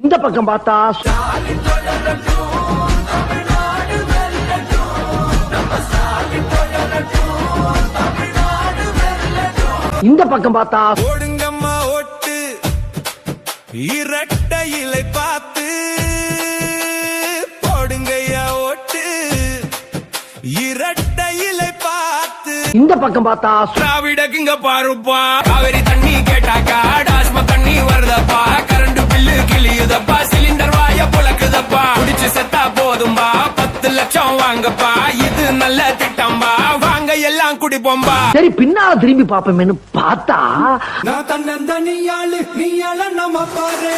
இந்த பக்கம் பார்த்தா இந்த பக்கம் பார்த்தா ஓடுங்கம்மா ஓட்டு இரட்டை இலை பார்த்து போடுங்கய்யா ஓட்டு இரட்டை இலை பார்த்து இந்த பக்கம் பார்த்தா திராவிடக்குங்க பாருப்பா காவிரி தண்ணி கேட்டாக்கா டாஸ்மா தண்ணி வருதப்பா கரண்ட் பில்லு கிளியுதப்பா சிலிண்டர் வாய புழக்குதப்பா குடிச்சு செத்தா போதும்பா 10 லட்சம் வாங்கப்பா இது நல்ல திட்டம்பா வாங்க எல்லாம் குடிப்போம்பா. சரி பின்னால திரும்பி பாப்போமேன்னு பார்த்தா நான் தன்னந்தனியாளு நீயாள நம்ம பாரு